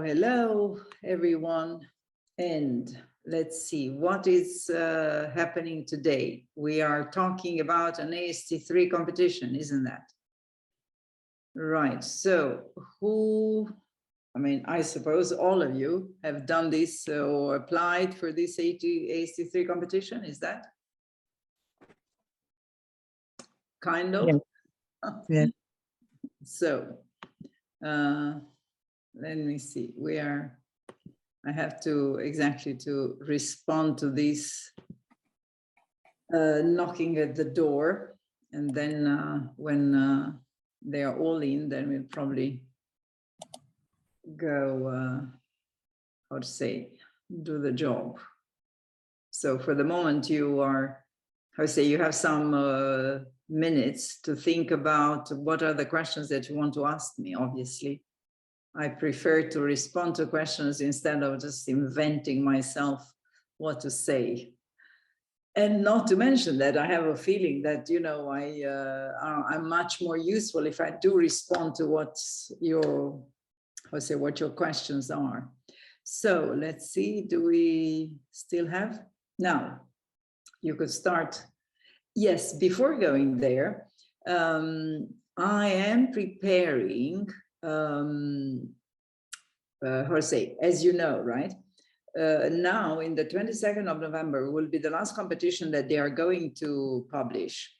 Hello, everyone. And let's see what is happening today. We are talking about an AST3 competition, isn't that? Right. So I suppose all of you have done this or applied for this AST3 competition, is that? Kind of? Yeah. So, let me see. I have to respond to this knocking at the door, and then when they are all in, then we'll probably go, how to say, do the job. So for the moment, you have some minutes to think about what are the questions that you want to ask me, obviously. I prefer to respond to questions instead of just inventing myself what to say. And not to mention that I have a feeling that, I'm much more useful if I do respond to what your questions are. So let's see, do we still have? Now, you could start. Yes, before going there, I am preparing, as you know, right? Now in the 22nd of November will be the last competition that they are going to publish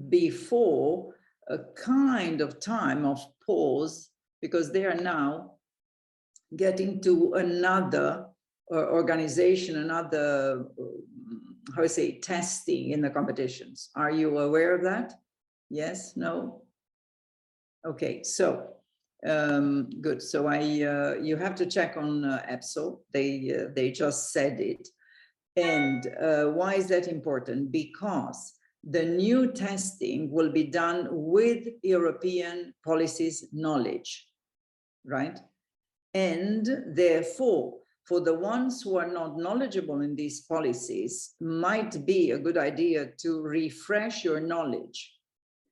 before a kind of time of pause, because they are now getting to another organization, another, testing in the competitions. Are you aware of that? Yes, no? Okay, so good. So you have to check on EPSO. They just said it. And why is that important? Because the new testing will be done with European policies knowledge, right? And therefore, for the ones who are not knowledgeable in these policies, might be a good idea to refresh your knowledge.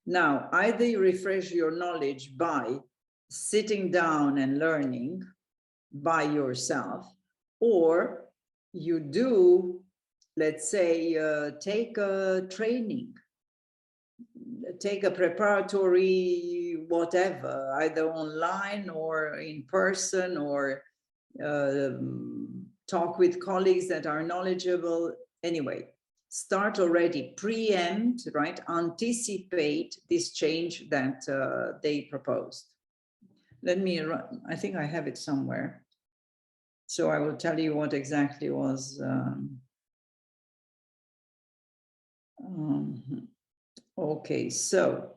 Now, either you refresh your knowledge by sitting down and learning by yourself, or you do, let's say, take a training, take a preparatory whatever, either online or in person, or talk with colleagues that are knowledgeable. Anyway, start already, preempt, right? Anticipate this change that they proposed. Let me run, I think I have it somewhere. So I will tell you what exactly was. Okay, so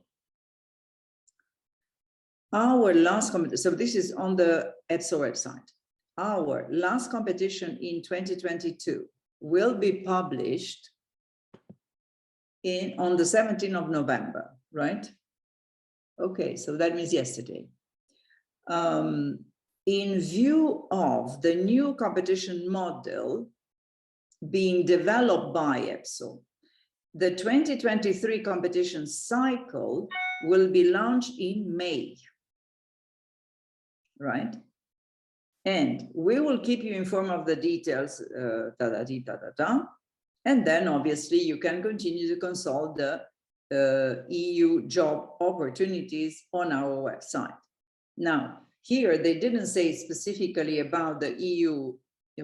our last competition, so this is on the EPSO website. Our last competition in 2022 will be published on the 17th of November, right? Okay, so that means yesterday. In view of the new competition model being developed by EPSO, the 2023 competition cycle will be launched in May, right? And we will keep you informed of the details, and then obviously you can continue to consult the EU job opportunities on our website. Now, here they didn't say specifically about the EU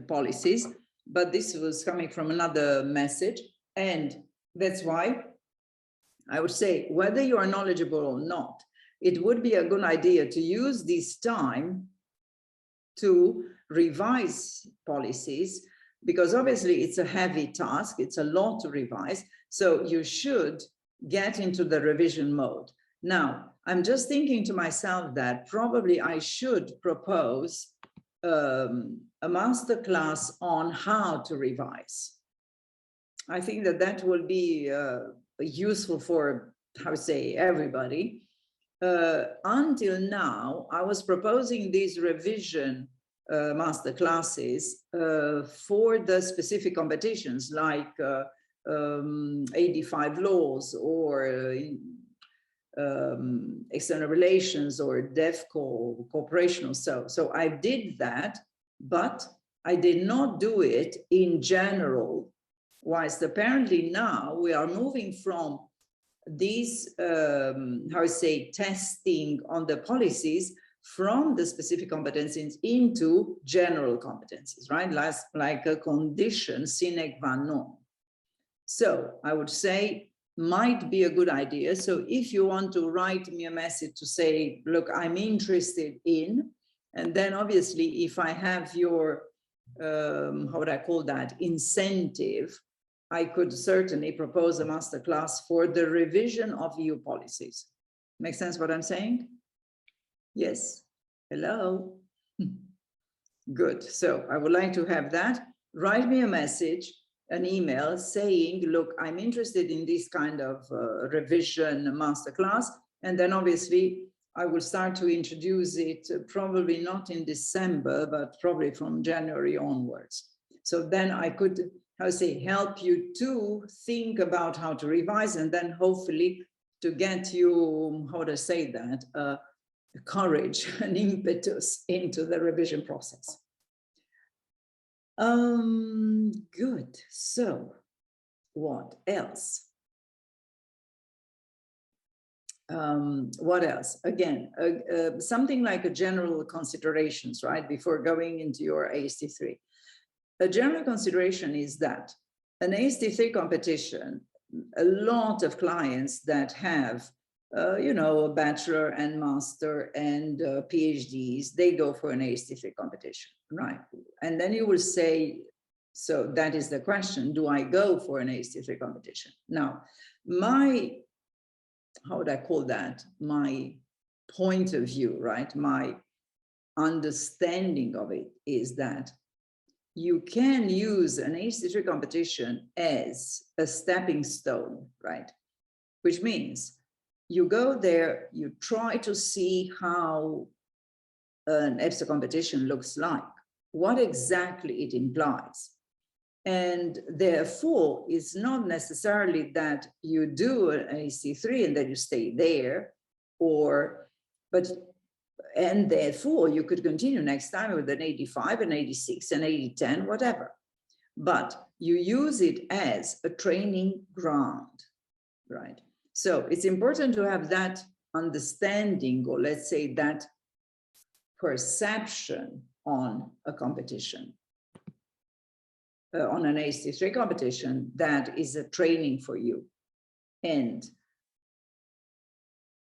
policies, but this was coming from another message. And that's why I would say, whether you are knowledgeable or not, it would be a good idea to use this time to revise policies, because obviously it's a heavy task, it's a lot to revise, so you should get into the revision mode. Now, I'm just thinking to myself that probably I should propose a masterclass on how to revise. I think that will be useful for, everybody. Until now, I was proposing these revision master classes for the specific competitions, like 85 laws or external relations or DevCo cooperation or so. So I did that, but I did not do it in general, whilst apparently now we are moving from these, how I say, testing on the policies from the specific competencies into general competencies, right? Like a condition sine qua non. So I would say might be a good idea. So if you want to write me a message to say, look, I'm interested in, and then obviously if I have your, how would I call that, incentive, I could certainly propose a masterclass for the revision of EU policies. Make sense what I'm saying? Yes. Hello. Good. So I would like to have that. Write me a message, an email saying, look, I'm interested in this kind of revision masterclass. And then obviously I will start to introduce it probably not in December, but probably from January onwards. So then I could, how to say, help you to think about how to revise, and then hopefully to get you, how to say that, courage and impetus into the revision process. Good. So what else? What else? Again, something like a general considerations, right? Before going into your AST3. A general consideration is that an AST3 competition, a lot of clients that have, you know, a bachelor and master and PhDs, they go for an AST3 competition, right? And then you will say, so that is the question, do I go for an AST3 competition? Now, my, how would I call that? My point of view, right? My understanding of it is that you can use an AST3 competition as a stepping stone, right? Which means you go there, you try to see how an EPSO competition looks like, what exactly it implies. And therefore, it's not necessarily that you do an AST3 and then you stay there, and therefore you could continue next time with an 85, an 86, an 80-10, whatever. But you use it as a training ground, right? So it's important to have that understanding, or let's say that perception on a competition, on an AST3 competition, that is a training for you. And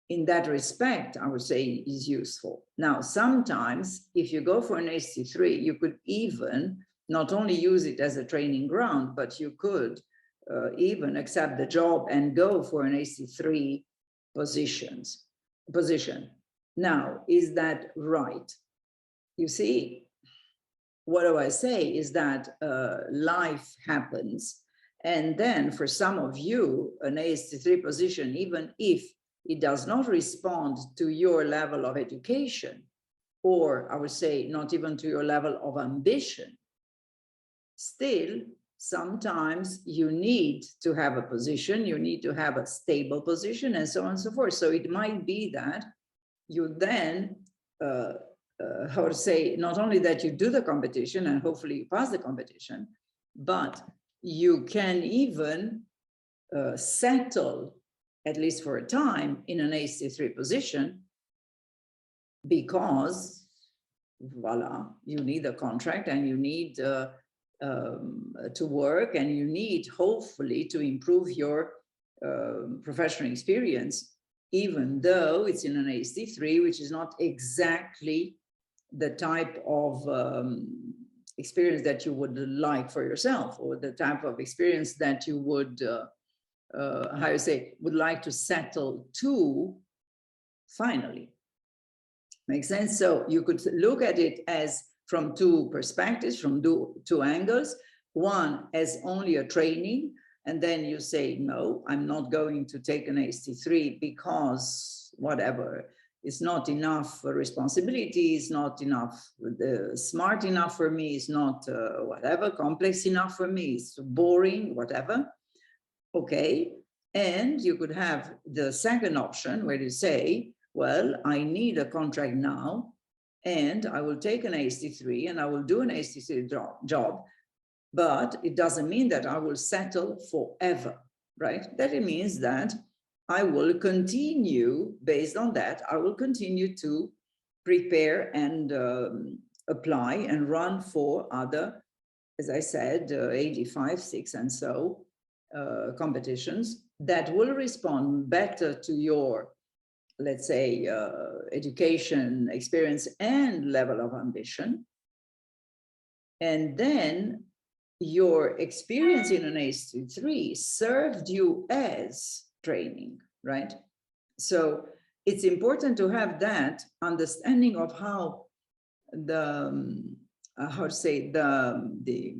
in that respect, I would say is useful. Now, sometimes if you go for an AST3, you could even not only use it as a training ground, but you could even accept the job and go for an AST3 position. Now, is that right? You see, what do I say is that life happens, and then for some of you, an AST3 position, even if it does not respond to your level of education, or I would say not even to your level of ambition, still, sometimes you need to have a position, you need to have a stable position, and so on and so forth. So it might be that you then, how to say, not only that you do the competition and hopefully you pass the competition, but you can even settle, at least for a time, in an AST3 position, because voila, you need a contract and you need to work, and you need hopefully to improve your professional experience, even though it's in an AST3, which is not exactly the type of experience that you would like for yourself, or the type of experience that you would, how you say, would like to settle to finally. Makes sense? So you could look at it as from two perspectives, from two angles. One as only a training, and then you say, no, I'm not going to take an AST3 because whatever, it's not enough responsibility, it's not enough smart enough for me, it's not whatever, complex enough for me, it's boring, whatever. Okay, And you could have the second option where you say, well, I need a contract now, and I will take an AST3 and I will do an AST3 job, but it doesn't mean that I will settle forever, right? That it means that I will continue, based on that, I will continue to prepare and apply and run for other, as I said, 85, 6 and so competitions that will respond better to your, let's say, education, experience, and level of ambition. And then your experience in an AST3 served you as training, right? So it's important to have that understanding of how the, how to say, the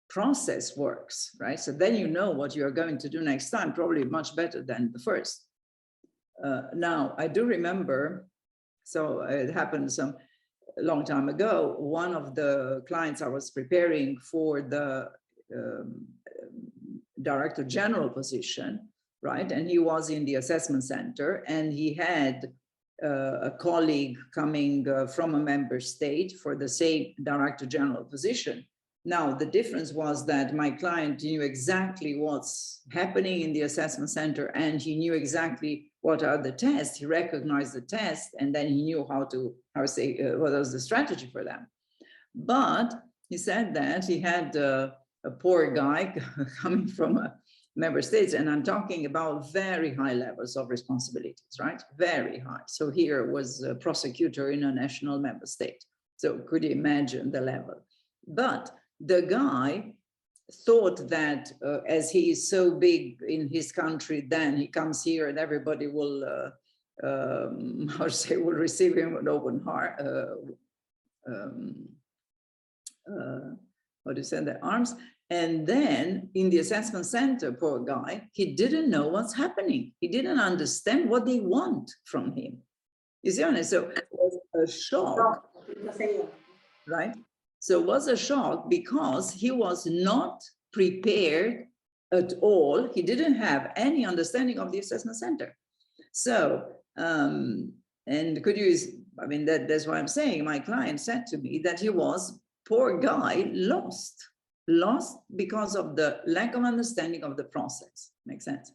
process works, right? So then you know what you're going to do next time, probably much better than the first. Now, I do remember, so it happened some long time ago, one of the clients I was preparing for the Director General position, right? And he was in the assessment center, and he had a colleague coming from a member state for the same Director General position. Now, the difference was that my client knew exactly what's happening in the assessment center, and he knew exactly what are the tests. He recognized the test, and then he knew how to say, what was the strategy for them. But he said that he had a poor guy coming from a member states, and I'm talking about very high levels of responsibilities, right? Very high. So here was a prosecutor in a national member state. So could you imagine the level? But the guy thought that as he is so big in his country, then he comes here and everybody will, how to say, will receive him with open heart, how do you say that, arms. And then in the assessment center, poor guy, he didn't know what's happening. He didn't understand what they want from him. You see what I mean? So it was a shock, right? So it was a shock because he was not prepared at all. He didn't have any understanding of the assessment center. So, and could you, I mean, that's why I'm saying my client said to me that he was, poor guy, lost because of the lack of understanding of the process. Makes sense?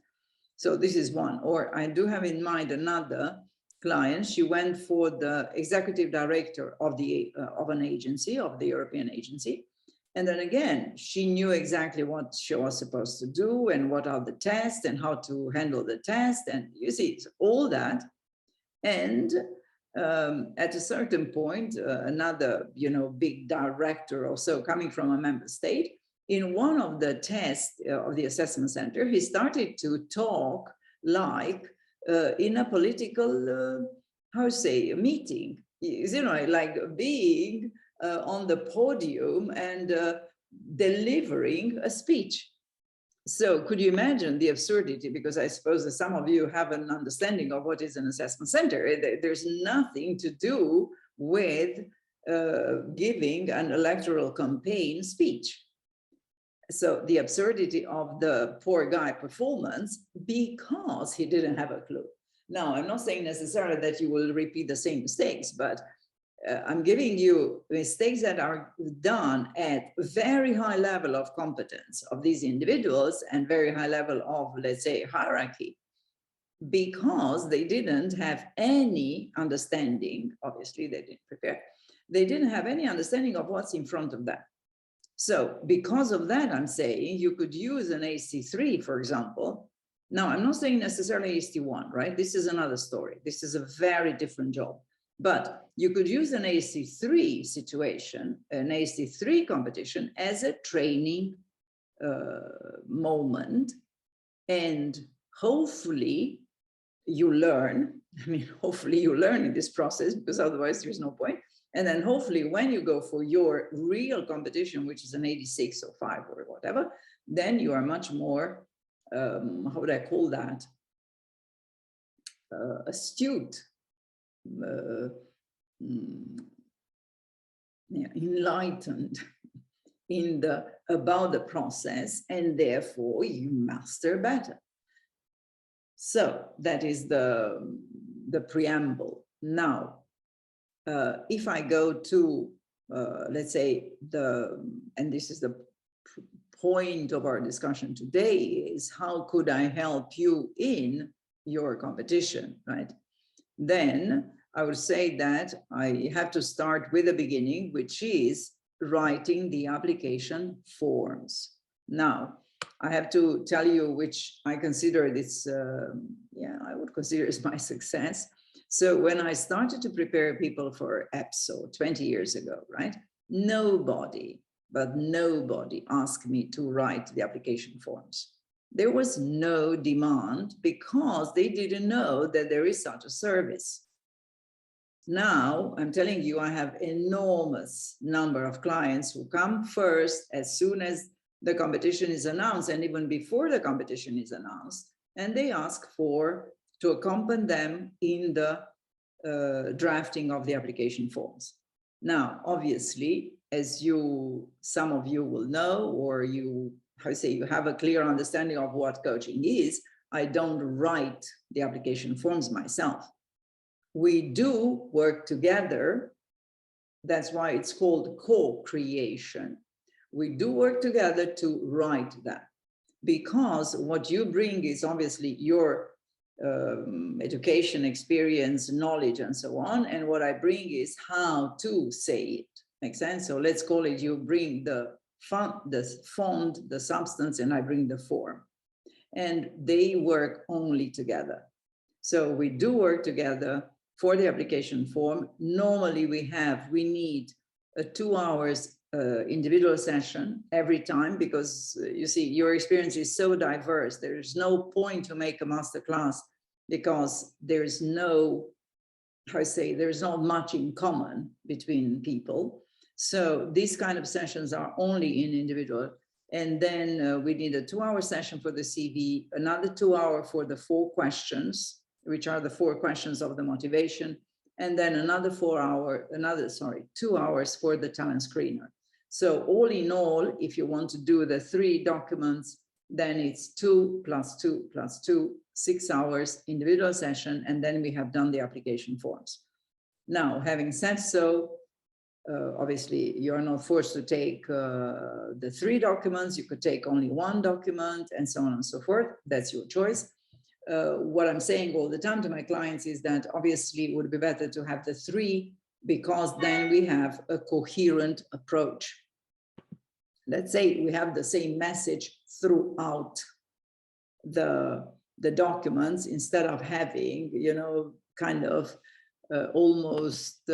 So this is one. Or I do have in mind another client. She went for the executive director of the of an agency, of the European agency. And then again, she knew exactly what she was supposed to do and what are the tests and how to handle the test. And you see, so all that. And at a certain point, another, big director or so coming from a member state, in one of the tests of the assessment center, he started to talk like in a political, how to say, meeting, like being on the podium and delivering a speech. So could you imagine the absurdity? Because I suppose that some of you have an understanding of what is an assessment center. There's nothing to do with giving an electoral campaign speech. So the absurdity of the poor guy performance because he didn't have a clue. Now, I'm not saying necessarily that you will repeat the same mistakes, but I'm giving you mistakes that are done at very high level of competence of these individuals and very high level of, let's say, hierarchy, because they didn't have any understanding. Obviously, they didn't prepare. They didn't have any understanding of what's in front of them. So because of that, I'm saying you could use an AST3, for example. Now, I'm not saying necessarily AST1, right? This is another story. This is a very different job. But you could use an AST3 situation, an AST3 competition as a training moment. And hopefully you learn. I mean, hopefully you learn in this process, because otherwise there's no point. And then hopefully when you go for your real competition, which is an 86 or 5 or whatever, then you are much more, how would I call that? Astute. Enlightened about the process, and therefore you master better. So that is the preamble. Now, if I go to, let's say, and this is the point of our discussion today, is how could I help you in your competition, right? Then I would say that I have to start with the beginning, which is writing the application forms. Now, I have to tell you which I consider this, I would consider as my success. So when I started to prepare people for EPSO 20 years ago, right? Nobody asked me to write the application forms. There was no demand because they didn't know that there is such a service. Now, I'm telling you, I have enormous number of clients who come first as soon as the competition is announced, and even before the competition is announced, and they ask to accompany them in the drafting of the application forms. Now, obviously, as some of you will know, or you have a clear understanding of what coaching is, I don't write the application forms myself. We do work together. That's why it's called co-creation. We do work together to write that, because what you bring is obviously your education, experience, knowledge, and so on. And what I bring is how to say it. Makes sense? So let's call it, you bring the font, the substance, and I bring the form. And they work only together. So we do work together for the application form. Normally we need a 2 hours individual session every time, because you see, your experience is so diverse. There's no point to make a masterclass because there's there's not much in common between people. So these kind of sessions are only in individual. And then we need a 2 hour session for the CV, another 2 hour for the 4 questions, which are the 4 questions of the motivation, and then another 2 hours for the talent screener. So all in all, if you want to do the 3 documents, then it's 2 + 2 + 2, 6 hours individual session, and then we have done the application forms. Now, having said so, obviously you're not forced to take the 3 documents. You could take only 1 document, and so on and so forth. That's your choice. What I'm saying all the time to my clients is that obviously it would be better to have the 3, because then we have a coherent approach. Let's say we have the same message throughout the documents, instead of having, kind of almost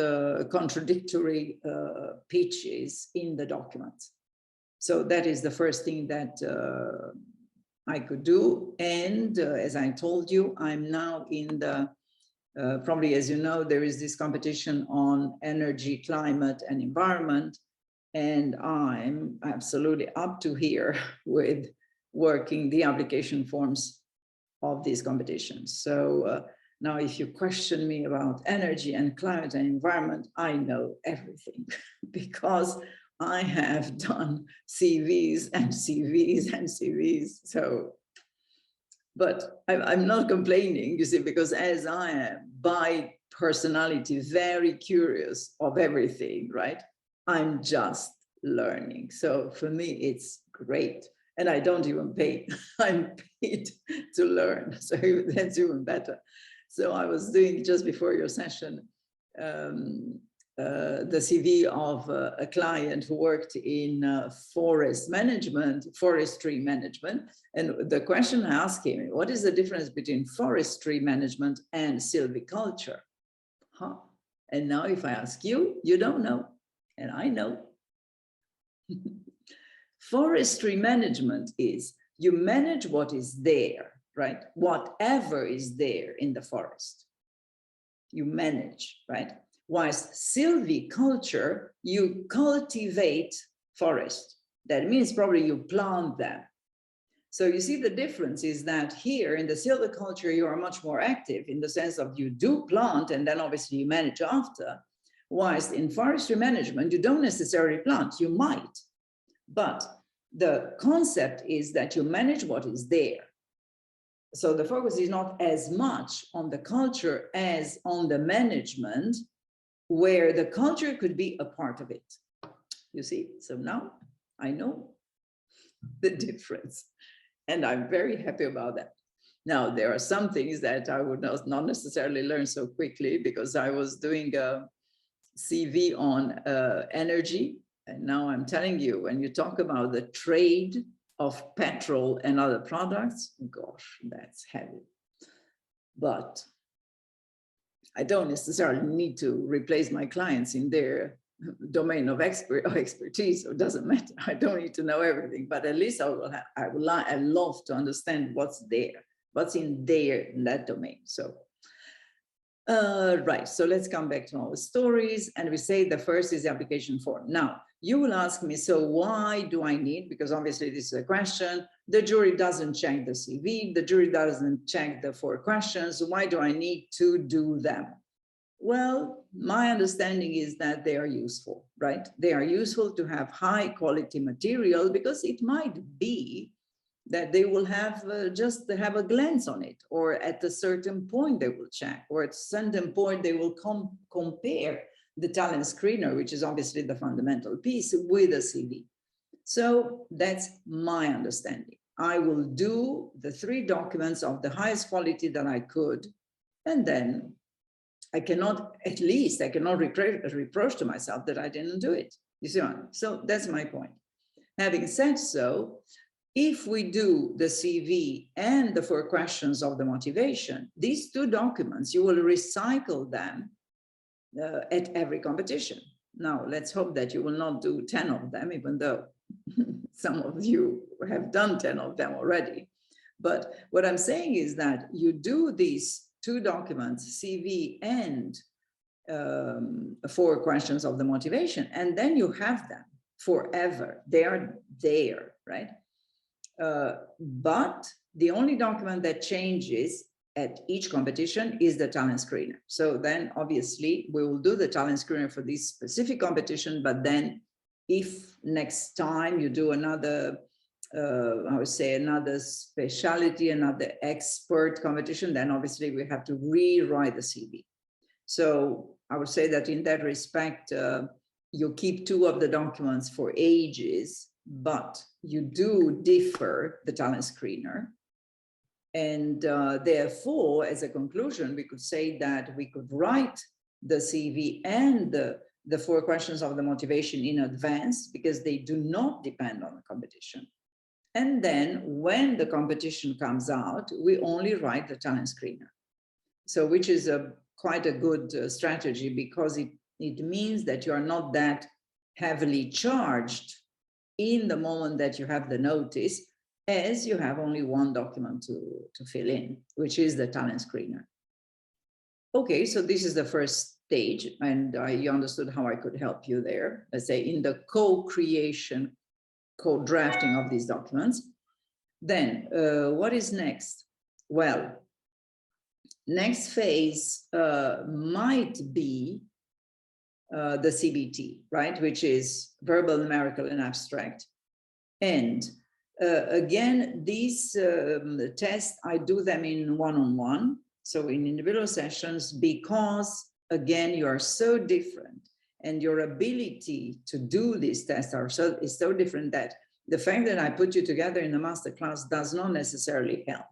contradictory pitches in the documents. So that is the first thing that I could do. And as I told you, I'm now in the, probably as you know, there is this competition on energy, climate, and environment. And I'm absolutely up to here with working the application forms of these competitions. So now if you question me about energy and climate and environment, I know everything because I have done CVs and CVs and CVs. So, but I'm not complaining, you see, because as I am by personality very curious of everything, right? I'm just learning. So for me, it's great. And I don't even pay. I'm paid to learn. So that's even better. So I was doing just before your session, the CV of a client who worked in forestry management. And the question I asked him, what is the difference between forestry management and silviculture? Huh? And now if I ask you, you don't know. And I know. Forestry management is you manage what is there, right? Whatever is there in the forest, you manage, right? Whilst silviculture, you cultivate forest. That means probably you plant them. So you see the difference is that here in the silviculture, you are much more active in the sense of you do plant and then obviously you manage after. Whilst in forestry management, you don't necessarily plant, you might. But the concept is that you manage what is there. So the focus is not as much on the culture as on the management, where the culture could be a part of it. You see, so now I know the difference, and I'm very happy about that. Now, there are some things that I would not necessarily learn so quickly, because I was doing a CV on energy. And now I'm telling you, when you talk about the trade of petrol and other products, gosh, that's heavy. But I don't necessarily need to replace my clients in their domain of expertise, so it doesn't matter. I don't need to know everything, but at least I love to understand what's there, what's in that domain. So right, so let's come back to our stories, and we say the first is the application form. Now, you will ask me, so why do I need, because obviously this is a question, the jury doesn't check the CV, the jury doesn't check the 4 questions, why do I need to do them? Well, my understanding is that they are useful, right? They are useful to have high quality material, because it might be that they will have just have a glance on it, or at a certain point they will check, or at a certain point they will compare the talent screener, which is obviously the fundamental piece, with a CV. So that's my understanding. I will do the 3 documents of the highest quality that I could, and then I cannot reproach to myself that I didn't do it. You see what? So that's my point. Having said so, if we do the CV and the 4 questions of the motivation, these 2 documents, you will recycle them at every competition. Now, let's hope that you will not do 10 of them, even though some of you have done 10 of them already. But what I'm saying is that you do these 2 documents, CV and 4 questions of the motivation, and then you have them forever. They are there, right? But the only document that changes at each competition is the talent screener. So then obviously we will do the talent screener for this specific competition, but then if next time you do another, I would say another specialty, another expert competition, then obviously we have to rewrite the CV. So I would say that in that respect, you keep 2 of the documents for ages, but you do differ the talent screener. And therefore, as a conclusion, we could say that we could write the CV and the 4 questions of the motivation in advance, because they do not depend on the competition. And then when the competition comes out, we only write the talent screener. So which is quite a good strategy, because it means that you are not that heavily charged in the moment that you have the notice, as you have only 1 document to fill in, which is the talent screener. Okay, so this is the first stage, and you understood how I could help you there, let's say in the co-creation, co-drafting of these documents. Then what is next? Well, next phase might be the CBT, right? Which is verbal, numerical, and abstract. And again, these tests, I do them in one-on-one, so in individual sessions, because again, you are so different, and your ability to do these tests is so different that the fact that I put you together in a masterclass does not necessarily help,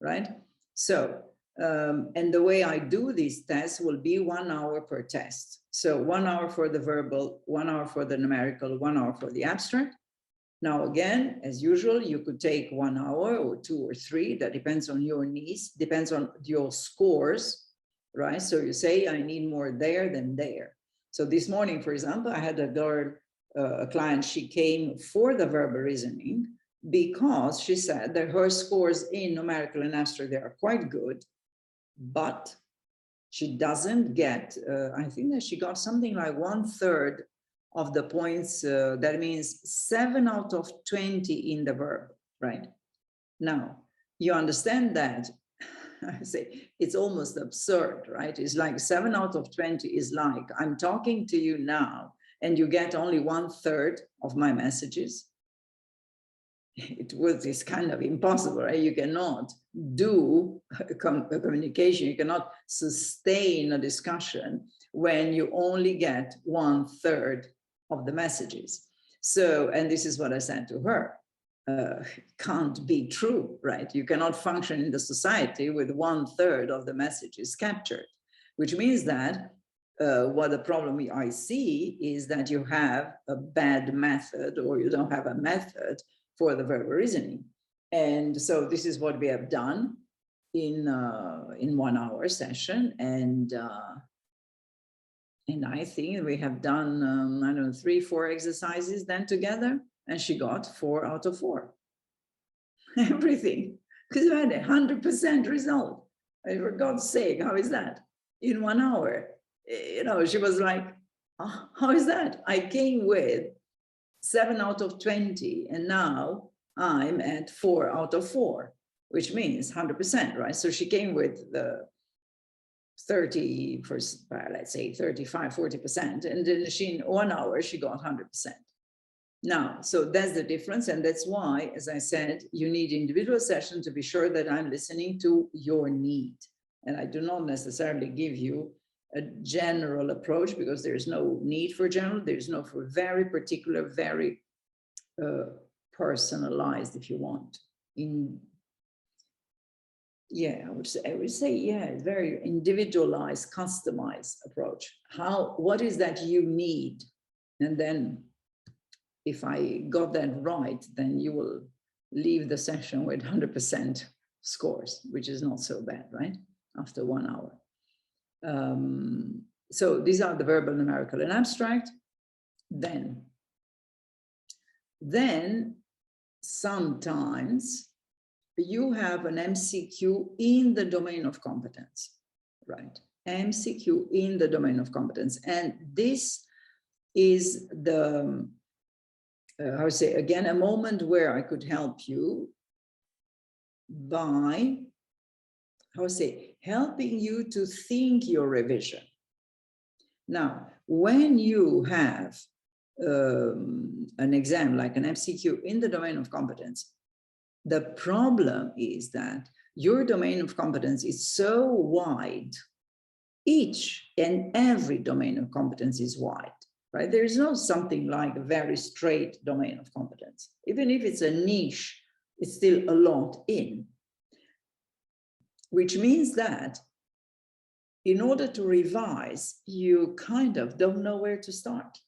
right? So, and the way I do these tests will be 1 hour per test. So 1 hour for the verbal, 1 hour for the numerical, 1 hour for the abstract. Now, again, as usual, you could take 1 hour or 2 or 3, that depends on your needs, depends on your scores, right? So you say, I need more there than there. So this morning, for example, I had a girl, a client, she came for the verbal reasoning because she said that her scores in numerical and abstract, they are quite good, but she doesn't get, I think that she got something like 1/3 of the points. That means 7 out of 20 in the verb, right? Now, you understand that, I say, it's almost absurd, right? It's like 7 out of 20 is like, I'm talking to you now, and you get only 1/3 of my messages. it's kind of impossible, right? You cannot do a communication, you cannot sustain a discussion when you only get 1/3 of the messages. So, and this is what I said to her, can't be true, right? You cannot function in the society with 1/3 of the messages captured, which means that what the problem I see is that you have a bad method, or you don't have a method for the verbal reasoning. And so this is what we have done in 1 hour session. And I think we have done, I don't know, 3-4 exercises then together, and she got 4 out of 4. Everything, because we had 100% result. And for God's sake, how is that? In 1 hour, you know, she was like, oh, how is that? I came with 7 out of 20, and now I'm at 4 out of 4, which means 100%, right? So she came with the 30, let's say 35, 40%, and then in 1 hour, she got 100%. Now, so that's the difference, and that's why, as I said, you need individual session to be sure that I'm listening to your need. And I do not necessarily give you a general approach, because there's no need for general, there's no for very particular, very personalized, if you want. Yeah, I would say, yeah, it's very individualized, customized approach. What is that you need? And then if I got that right, then you will leave the session with 100% scores, which is not so bad, right? After 1 hour. So these are the verbal, numerical, and abstract. Then sometimes you have an MCQ in the domain of competence, right? MCQ in the domain of competence. And this is the, I would say, again, a moment where I could help you by, I would say, helping you to think your revision. Now, when you have an exam like an MCQ in the domain of competence, the problem is that your domain of competence is so wide. Each and every domain of competence is wide, right? There is no something like a very straight domain of competence. Even if it's a niche, it's still a lot in. Which means that in order to revise, you kind of don't know where to start.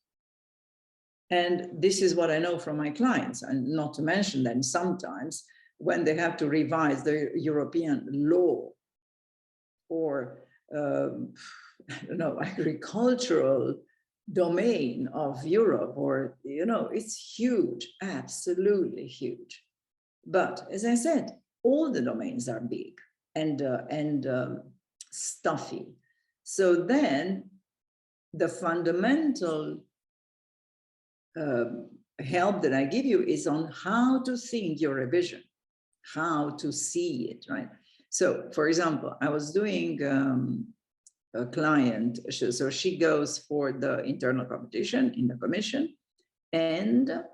And this is what I know from my clients, and not to mention them sometimes when they have to revise the European law or, I don't know, agricultural domain of Europe, or, you know, it's huge, absolutely huge. But as I said, all the domains are big and stuffy. So then the fundamental help that I give you is on how to think your revision, how to see it, right? So, for example, I was doing a client, so she goes for the internal competition in the commission, and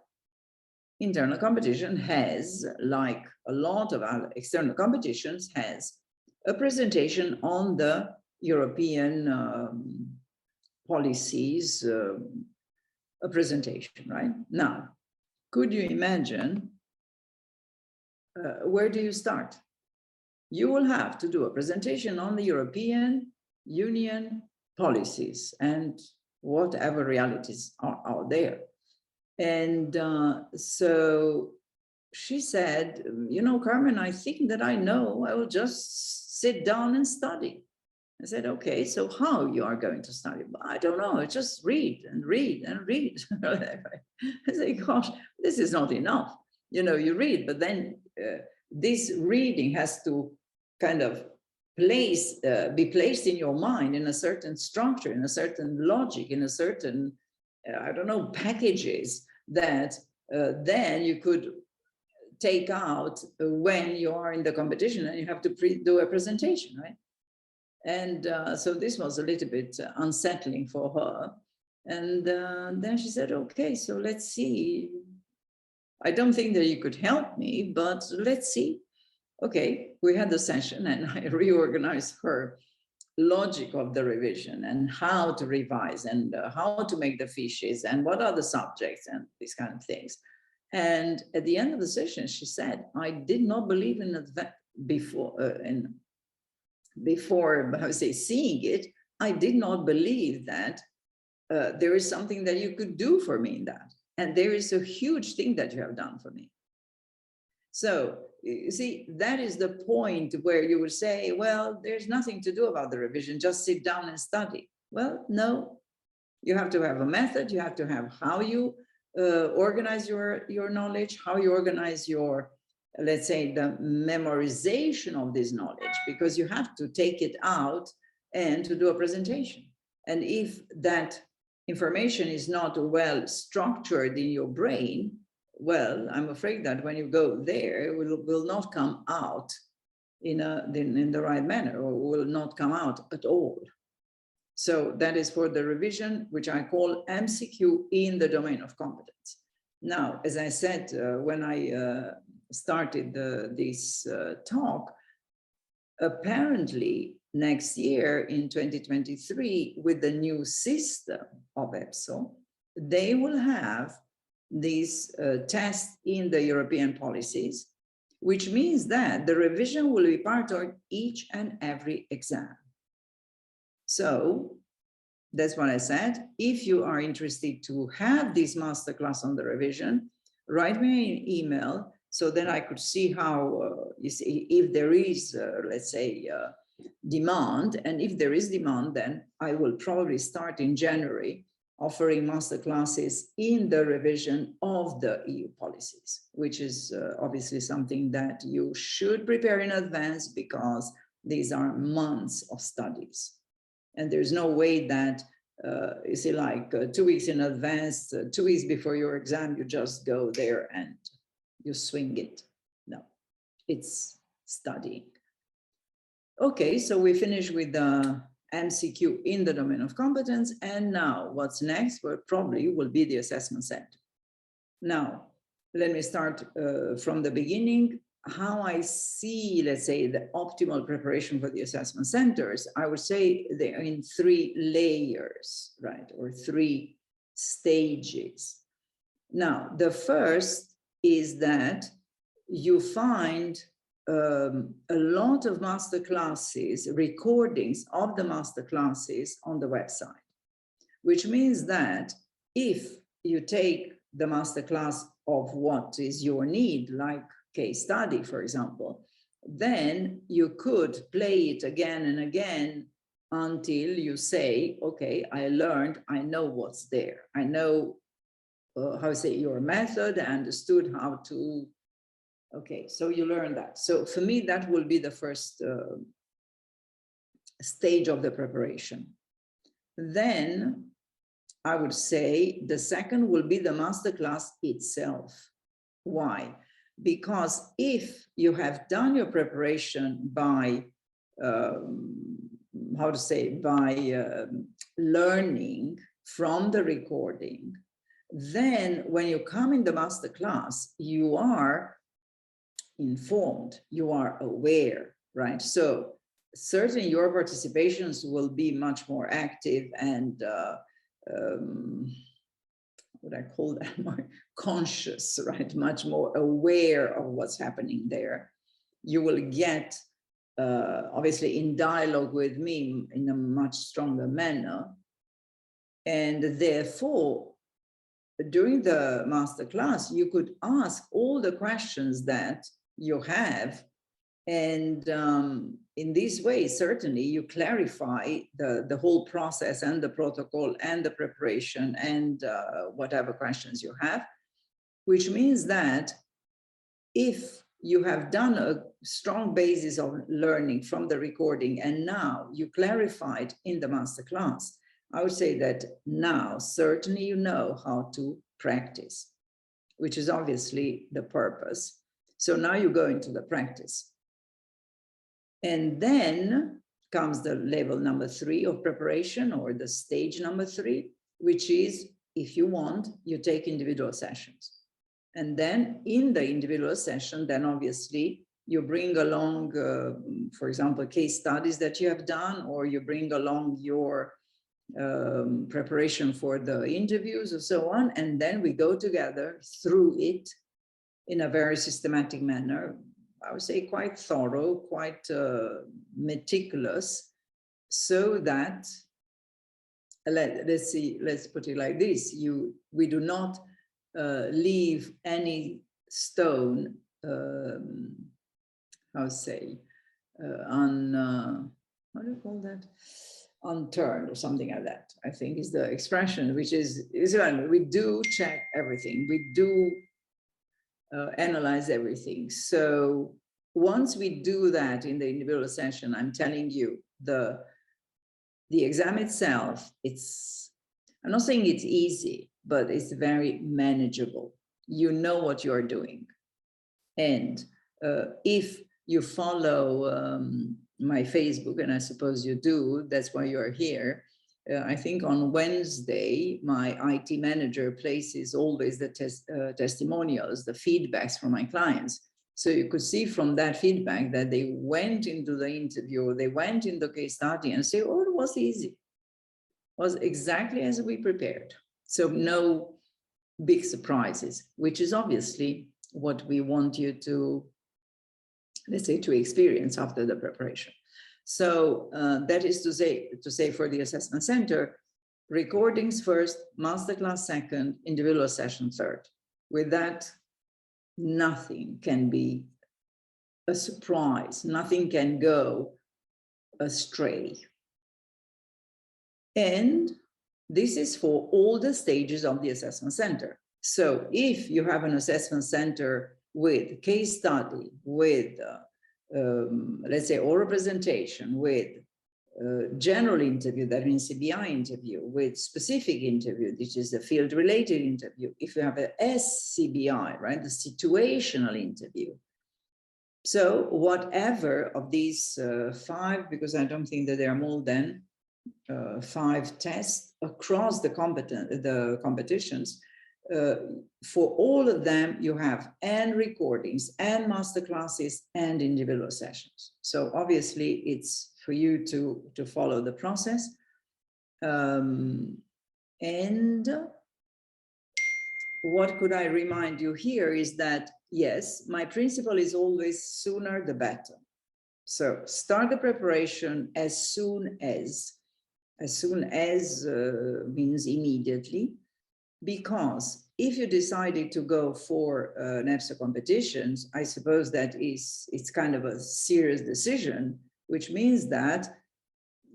internal competition has, like a lot of other external competitions, has a presentation on the European policies, a presentation, right? Now, could you imagine, where do you start? You will have to do a presentation on the European Union policies and whatever realities are there. And so she said, you know, Carmen, I think that I know, I will just sit down and study. I said, okay, so how you are going to study? I don't know, I just read and read and read. I say, gosh, this is not enough. You know, you read, but then this reading has to kind of be placed in your mind in a certain structure, in a certain logic, in a certain, I don't know, packages that then you could take out when you are in the competition and you have to do a presentation, right? And so this was a little bit unsettling for her. And then she said, okay, so let's see. I don't think that you could help me, but let's see. Okay, we had the session and I reorganized her logic of the revision and how to revise and how to make the fiches and what are the subjects and these kind of things. And at the end of the session, she said, I did not believe in that before, I would say, seeing it, I did not believe that there is something that you could do for me in that. And there is a huge thing that you have done for me. So you see, that is the point where you would say, well, there's nothing to do about the revision, just sit down and study. Well, no, you have to have a method, you have to have how you organize your knowledge, how you organize your, let's say, the memorization of this knowledge, because you have to take it out and to do a presentation. And if that information is not well structured in your brain, well, I'm afraid that when you go there, it will not come out in the right manner, or will not come out at all. So that is for the revision, which I call MCQ in the domain of competence. Now, as I said, when I started this talk, apparently next year in 2023, with the new system of EPSO, they will have these tests in the European policies, which means that the revision will be part of each and every exam. So that's what I said. If you are interested to have this masterclass on the revision, write me an email so that I could see how, you see, if there is, let's say, demand. And if there is demand, then I will probably start in January offering masterclasses in the revision of the EU policies, which is obviously something that you should prepare in advance, because these are months of studies. And there's no way that, you see, like 2 weeks in advance, 2 weeks before your exam, you just go there and you swing it. No, it's studying. Okay, so we finish with the MCQ in the domain of competence. And now what's next? Well, probably will be the assessment center. Now, let me start from the beginning. How I see, let's say, the optimal preparation for the assessment centers, I would say they're in 3 layers, right? Or 3 stages. Now, the first is that you find a lot of master classes, recordings of the master classes on the website, which means that if you take the master class of what is your need, like case study, for example, then you could play it again and again until you say, okay, I learned, I know what's there. I know how to say your method, I understood how to, okay, so you learn that. So for me, that will be the first stage of the preparation. Then I would say the second will be the masterclass itself. Why? Because if you have done your preparation by, how to say, by learning from the recording, then when you come in the masterclass, you are informed, you are aware, right? So certainly your participations will be much more active and what I call that, more conscious, right? Much more aware of what's happening there. You will get obviously in dialogue with me in a much stronger manner. And therefore, during the masterclass, you could ask all the questions that you have. And in this way, certainly you clarify the whole process and the protocol and the preparation and whatever questions you have, which means that if you have done a strong basis of learning from the recording and now you clarified in the masterclass, I would say that now certainly you know how to practice, which is obviously the purpose. So now you go into the practice. And then comes the level number 3 of preparation, or the stage number 3, which is, if you want, you take individual sessions. And then in the individual session, then obviously you bring along, for example, case studies that you have done, or you bring along your preparation for the interviews or so on. And then we go together through it in a very systematic manner. I would say quite thorough, quite meticulous, so that, let's put it like this, we do not leave any stone, how to say, what do you call that? Unturned or something like that, I think is the expression, which is we do check everything, we do analyze everything. So once we do that in the individual session, I'm telling you, the exam itself, I'm not saying it's easy, but it's very manageable. You know what you're doing. And if you follow my Facebook, and I suppose you do, that's why you're here. I think on Wednesday, my IT manager places always the testimonials, the feedbacks from my clients. So you could see from that feedback that they went into the interview, they went in the case study and say, oh, it was easy. It was exactly as we prepared. So no big surprises, which is obviously what we want you to, let's say, to experience after the preparation. So that is to say for the assessment center, recordings first, masterclass second, individual session third. With that, nothing can be a surprise, nothing can go astray. And this is for all the stages of the assessment center. So if you have an assessment center with case study, with let's say oral presentation, with general interview, that means CBI interview, with specific interview, which is the field related interview. If you have a SCBI, right, the situational interview. So whatever of these 5, because I don't think that there are more than 5 tests across the competitions, for all of them, you have and recordings and masterclasses and individual sessions. So obviously it's for you to follow the process. And what could I remind you here is that, yes, my principle is always sooner the better. So start the preparation as soon as means immediately. Because if you decided to go for an EPSO competitions, I suppose that it's kind of a serious decision, which means that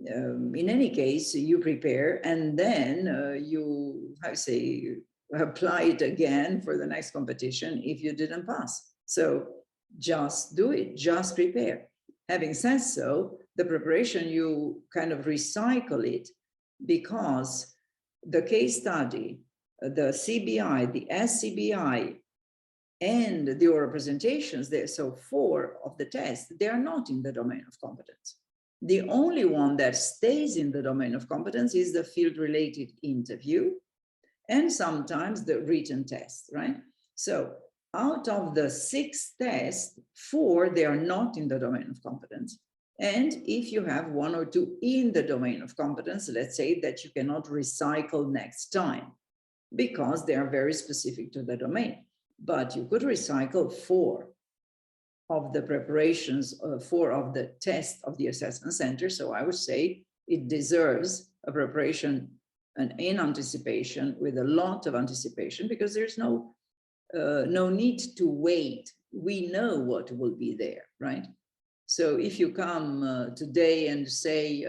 in any case, you prepare and then you, how to say, apply it again for the next competition if you didn't pass. So just do it, just prepare. Having said so, the preparation, you kind of recycle it, because the case study, the CBI, the SCBI, and the oral presentations, so 4 of the tests, they are not in the domain of competence. The only one that stays in the domain of competence is the field-related interview, and sometimes the written test, right? So out of the 6 tests, 4, they are not in the domain of competence. And if you have 1 or 2 in the domain of competence, let's say that you cannot recycle next time, because they are very specific to the domain. But you could recycle 4 of the preparations, 4 of the tests of the assessment center. So I would say it deserves a preparation and in anticipation, with a lot of anticipation, because there's no need to wait. We know what will be there, right? So if you come today and say,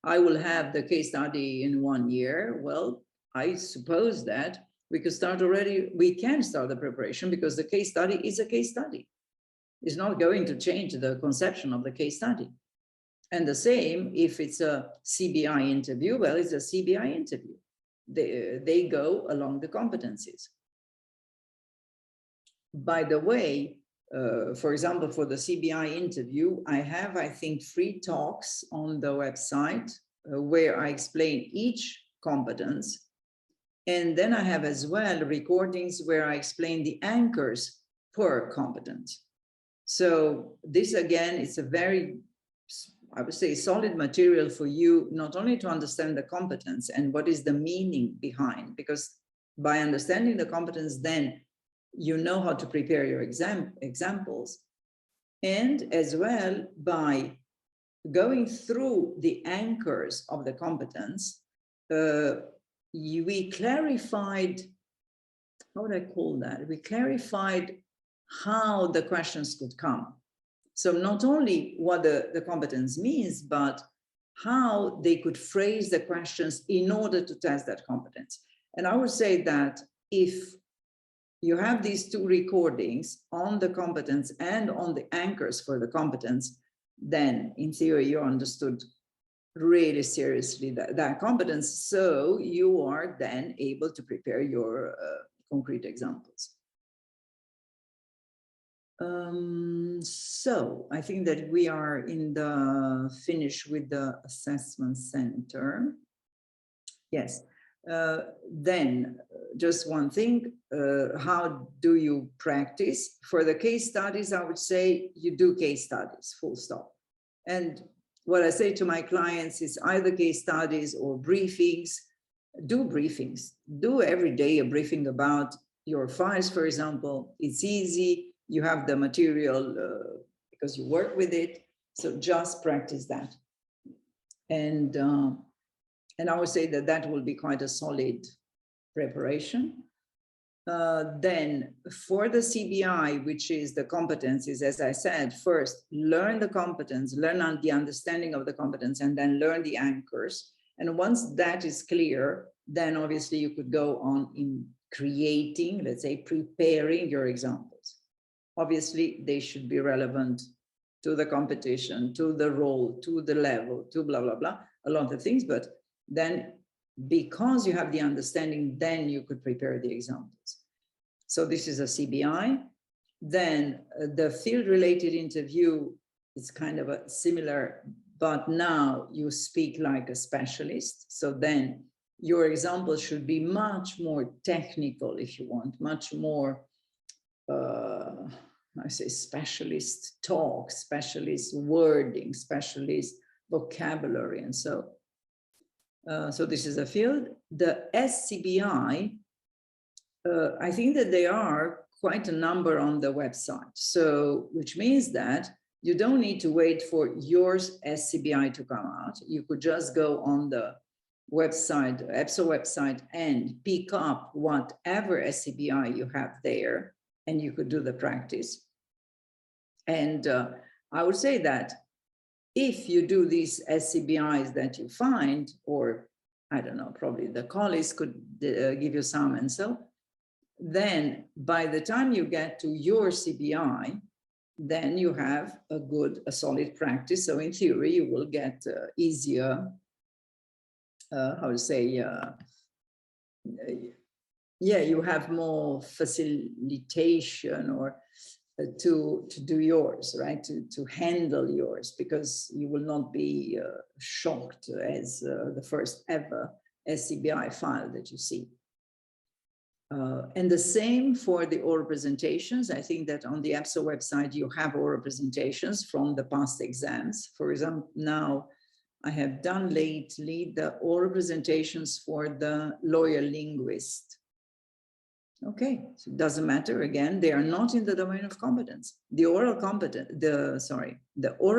I will have the case study in 1 year, well, I suppose that we can start the preparation, because the case study is a case study. It's not going to change the conception of the case study. And the same, if it's a CBI interview, well, it's a CBI interview. They go along the competencies. By the way, for example, for the CBI interview, I have, I think, 3 talks on the website where I explain each competence And then I have as well recordings where I explain the anchors per competence. So this again is a very, I would say, solid material for you, not only to understand the competence and what is the meaning behind, because by understanding the competence, then you know how to prepare your examples, and as well by going through the anchors of the competence, we clarified, how would I call that? We clarified how the questions could come. So not only what the competence means, but how they could phrase the questions in order to test that competence. And I would say that if you have these two recordings on the competence and on the anchors for the competence, then in theory, you understood really seriously that competence. So you are then able to prepare your concrete examples. So I think that we are in the finish with the assessment center. Yes. Then just one thing, how do you practice? For the case studies, I would say you do case studies, full stop. And what I say to my clients is either case studies or briefings. Do briefings. Do every day a briefing about your files, for example. It's easy. You have the material because you work with it. So just practice that. And I would say that that will be quite a solid preparation. Then for the CBI, which is the competencies, as I said, first, learn the competence, learn the understanding of the competence, and then learn the anchors. And once that is clear, then obviously you could go on in creating, let's say, preparing your examples. Obviously, they should be relevant to the competition, to the role, to the level, to blah, blah, blah, a lot of things. But then because you have the understanding, then you could prepare the examples. So this is a CBI. Then the field-related interview is kind of a similar, but now you speak like a specialist. So then your example should be much more technical, if you want, much more, I say specialist talk, specialist wording, specialist vocabulary, and so. So this is a field. The SCBI, I think that there are quite a number on the website. So, which means that you don't need to wait for your SCBI to come out. You could just go on the website, EPSO website, and pick up whatever SCBI you have there, and you could do the practice. And I would say that if you do these SCBIs that you find, or I don't know, probably the colleagues could give you some, and so, then by the time you get to your CBI, then you have a solid practice. So in theory, you will get easier, how to say, yeah, you have more facilitation or to do yours, right? To handle yours, because you will not be shocked as the first ever SCBI file that you see. And the same for the oral presentations. I think that on the EPSO website, you have oral presentations from the past exams. For example, now I have done lately the oral presentations for the lawyer linguist. Okay, so it doesn't matter. Again, they are not in the domain of competence. The oral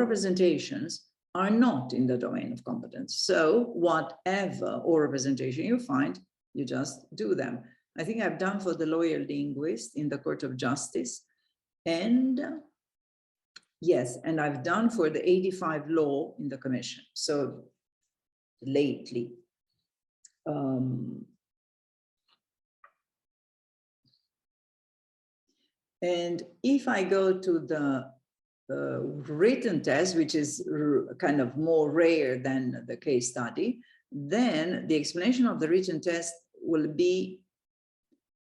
presentations are not in the domain of competence. So whatever oral presentation you find, you just do them. I think I've done for the lawyer linguist in the Court of Justice. And yes, and I've done for the 85 law in the commission. So lately. And if I go to the written test, which is kind of more rare than the case study, then the explanation of the written test will be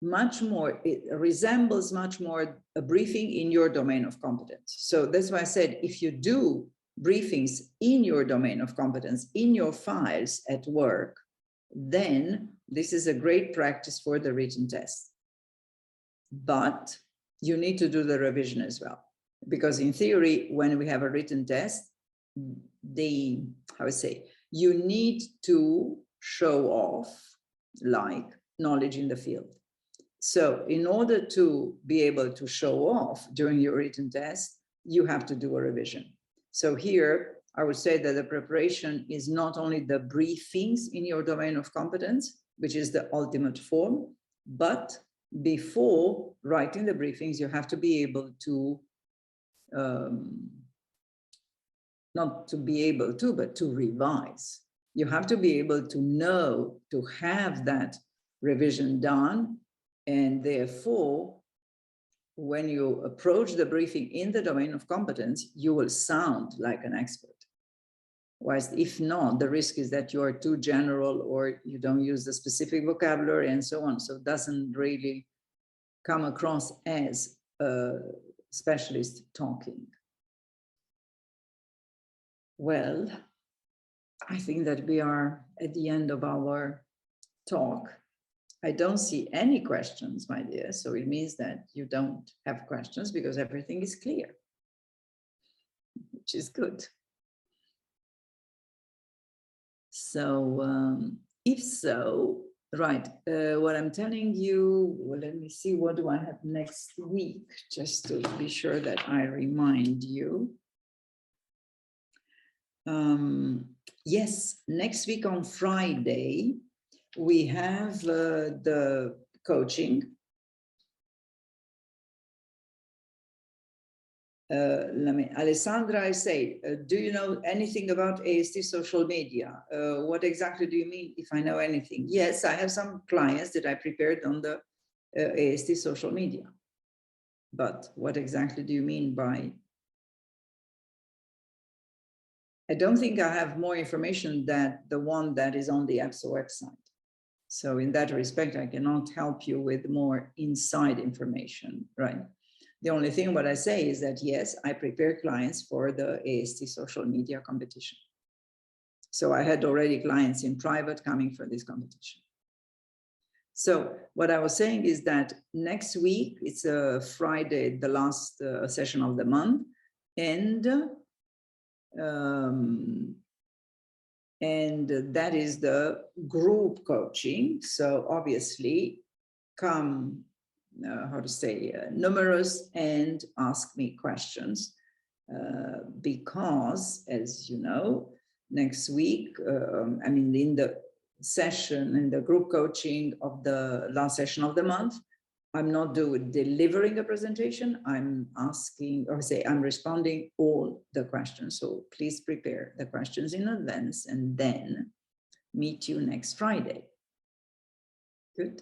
much more, it resembles much more a briefing in your domain of competence. So that's why I said, if you do briefings in your domain of competence, in your files at work, then this is a great practice for the written test. But you need to do the revision as well, because in theory, when we have a written test, you need to show off like knowledge in the field. So in order to be able to show off during your written test, you have to do a revision. So here, I would say that the preparation is not only the briefings in your domain of competence, which is the ultimate form, but before writing the briefings, you have to be able to, not to be able to, but to revise. You have to be able to know, to have that revision done, and therefore, when you approach the briefing in the domain of competence, you will sound like an expert. Whilst if not, the risk is that you are too general or you don't use the specific vocabulary and so on. So it doesn't really come across as a specialist talking. Well, I think that we are at the end of our talk. I don't see any questions, my dear. So it means that you don't have questions because everything is clear, which is good. So if so, right, what I'm telling you, well, let me see, what do I have next week, just to be sure that I remind you. Yes, next week on Friday, we have the coaching. Alessandra, I say, do you know anything about AST social media? What exactly do you mean if I know anything? Yes, I have some clients that I prepared on the AST social media. But what exactly do you mean by? I don't think I have more information than the one that is on the EPSO website. So in that respect, I cannot help you with more inside information, right? The only thing what I say is that, yes, I prepare clients for the AST social media competition. So I had already clients in private coming for this competition. So what I was saying is that next week, it's a Friday, the last session of the month, and that is the group coaching. So obviously come, numerous and ask me questions because, as you know, next week, I mean, in the session, in the group coaching of the last session of the month, I'm not delivering a presentation, I'm asking, or say, I'm responding all the questions. So please prepare the questions in advance and then meet you next Friday. Good.